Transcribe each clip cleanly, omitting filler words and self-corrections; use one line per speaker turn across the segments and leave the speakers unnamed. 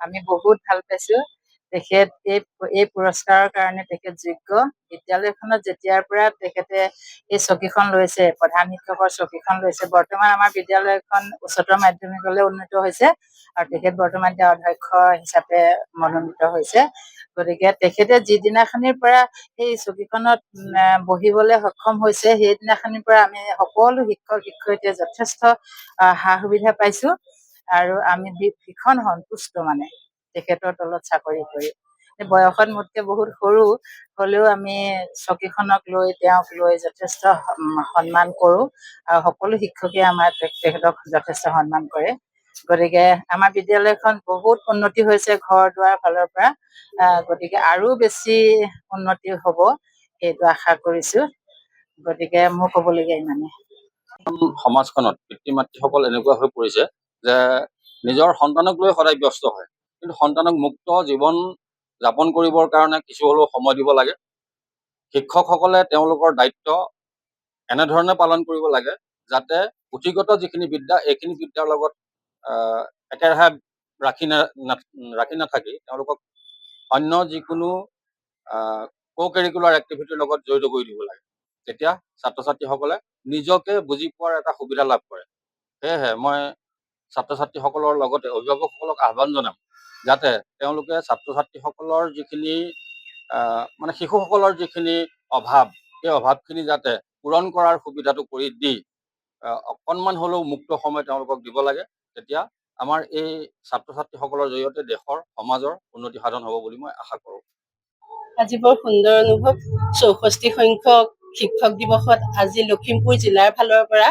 আমি বহুত ভাল পাইছোঁ। তেখেত এই পুৰস্কাৰৰ কাৰণে তেখেত যোগ্য। বিদ্যালয়খনত যেতিয়াৰ পৰা তেখেতে এই চকীখন লৈছে, প্ৰধান শিক্ষকৰ চকীখন লৈছে, বৰ্তমান আমাৰ বিদ্যালয়খন উচ্চতৰ মাধ্যমিকলৈ উন্নীত হৈছে আৰু তেখেত বৰ্তমান এতিয়া অধ্যক্ষ হিচাপে মনোনীত হৈছে। গতিকে তেখেতে যিদিনাখনিৰ পৰা এই চকীখনত বহিবলৈ সক্ষম হৈছে, সেইদিনাখনিৰ পৰা আমি সকলো শিক্ষক শিক্ষয়িত্ৰীয়ে যথেষ্ট সা সুবিধা পাইছোঁ আৰু আমি ভীষণ সন্তুষ্ট মানে তেখেতৰ তলত চাকৰি কৰি। বয়সত মোতকে বহুত সৰু হ'লেও আমি চকীখনক লৈ তেওঁক লৈ যথেষ্ট সন্মান কৰোঁ আৰু সকলো শিক্ষকে আমাৰ তেখেতক যথেষ্ট সন্মান কৰে। গতিকে আমাৰ বিদ্যালয়খন বহুত উন্নতি হৈছে ঘৰ দুৱাৰ ফালৰ পৰা। গতিকে আৰু বেছি উন্নতি হ'ব সেইটো আশা কৰিছোঁ। গতিকে মোৰ ক'বলগীয়া ইমানেই।
সমাজখনত পিতৃ মাতৃসকল এনেকুৱা হৈ পৰিছে যে নিজৰ সন্তানক লৈ সদায় ব্যস্ত হয়, কিন্তু সন্তানক মুক্ত জীৱন যাপন কৰিবৰ কাৰণে কিছু হ'লেও সময় দিব লাগে। শিক্ষকসকলে তেওঁলোকৰ দায়িত্ব এনেধৰণে পালন কৰিব লাগে যাতে পুথিগত যিখিনি বিদ্যা এইখিনি বিদ্যাৰ লগত একেৰাহে ৰাখি নাথাকি তেওঁলোকক অন্য যিকোনো কো কাৰিকুলাৰ এক্টিভিটিৰ লগত জড়িত কৰি দিব লাগে। তেতিয়া ছাত্ৰ ছাত্ৰীসকলে নিজকে বুজি পোৱাৰ এটা সুবিধা লাভ কৰে। সেয়েহে মই ছাত্ৰ ছাত্ৰীসকলৰ লগতে অভিভাৱকসকলক আহ্বান জনাম যাতে তেওঁলোকে ছাত্ৰ ছাত্ৰীসকলৰ যিখিনি মানে শিশুসকলৰ যিখিনি অভাৱ, সেই অভাৱখিনি যাতে পূৰণ কৰাৰ সুবিধাটো কৰি দি অকণমান হ'লেও মুক্ত সময় তেওঁলোকক দিব লাগে। তেতিয়া আমাৰ এই ছাত্ৰ ছাত্ৰীসকলৰ জৰিয়তে দেশৰ সমাজৰ উন্নতি সাধন হ'ব বুলি মই আশা কৰোঁ।
আজি বৰ সুন্দৰ অনুভৱ। 64 সংখ্যক শিক্ষক দিৱসত আজি লখিমপুৰ জিলাৰ ফালৰ পৰা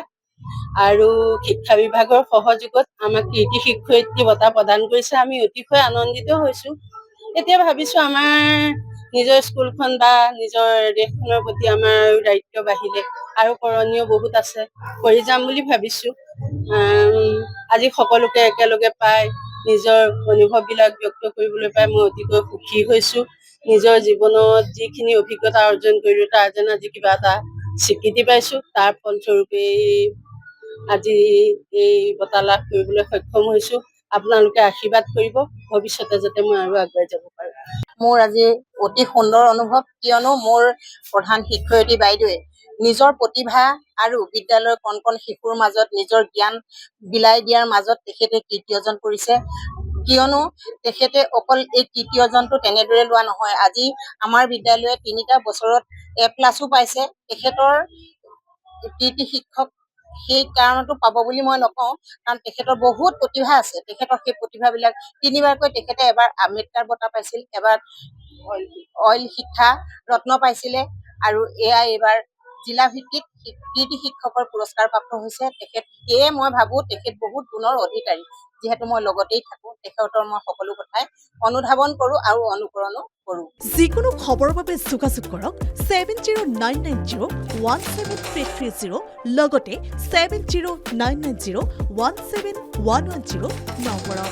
আৰু শিক্ষা বিভাগৰ সহযোগত আমাক কীৰ্তি শিক্ষয়িত্ৰী বঁটা প্ৰদান কৰিছে। আমি অতিশয় আনন্দিত হৈছোঁ। এতিয়া ভাবিছোঁ আমাৰ নিজৰ স্কুলখন বা নিজৰ দেশখনৰ প্ৰতি আমাৰ দায়িত্ব বাঢ়িলে আৰু কৰণীয় বহুত আছে, কৰি যাম বুলি ভাবিছোঁ। আজি সকলোকে একেলগে পাই নিজৰ অনুভৱবিলাক ব্যক্ত কৰিবলৈ পাই মই অতিকৈ সুখী হৈছোঁ। নিজৰ জীৱনত যিখিনি অভিজ্ঞতা অৰ্জন কৰিলোঁ তাৰ যেন আজি কিবা এটা স্বীকৃতি পাইছোঁ। তাৰ ফলস্বৰূপে আজি এই বঁটা লাভ কৰিবলৈ সক্ষম হৈছোঁ। আপোনালোকে আশীৰ্বাদ কৰিব ভৱিষ্যতে যাতে মই আৰু আগুৱাই যাব পাৰোঁ।
মোৰ আজি অতি সুন্দৰ অনুভৱ, কিয়নো মোৰ প্ৰধান শিক্ষয়িত্ৰী বাইদেৱে নিজৰ প্ৰতিভা আৰু বিদ্যালয়ৰ কণ কণ শিশুৰ মাজত নিজৰ জ্ঞান বিলাই দিয়াৰ মাজত তেখেতে কীৰ্তি অৰ্জন কৰিছে। কিয়নো তেখেতে অকল এই কীৰ্তি অৰ্জনটো তেনেদৰে লোৱা নহয়, আজি আমাৰ বিদ্যালয়ে 3টা বছৰত A+ পাইছে। তেখেতৰ কীৰ্তি শিক্ষক সেই কাৰণতো পাব বুলি মই নকওঁ, কাৰণ তেখেতৰ বহুত প্ৰতিভা আছে। তেখেতৰ সেই প্ৰতিভাবিলাক 3বাৰকৈ তেখেতে এবাৰ আম্বেদকাৰ বঁটা পাইছিল, এবাৰ অইল শিক্ষা ৰত্ন পাইছিলে আৰু এইবাৰ জিলা ভিত্তিক কীৰ্তি শিক্ষকৰ পুৰস্কাৰ প্ৰাপ্ত হৈছে তেখেত। সেয়ে মই ভাবোঁ তেখেত বহুত গুণৰ অধিকাৰী। যিহেতু মই লগতেই থাকোঁ, তেখেতৰ মই সকলো কথাই অনুধাৱন কৰোঁ আৰু অনুকৰণো কৰোঁ।
যিকোনো খবৰৰ বাবে যোগাযোগ কৰক 7099017330 লগতে 7099017110 নম্বৰত।